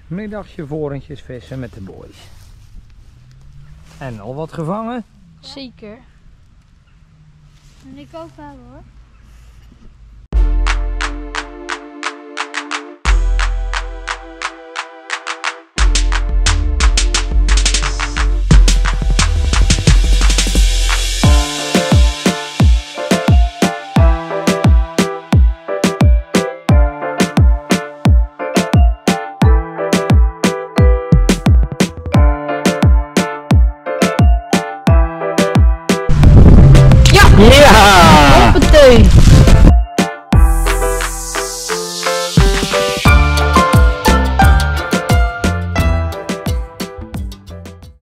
Middagje vorentjes vissen met de boys. En al wat gevangen? Zeker. En ik ook wel hoor. Ja! Hoppatee.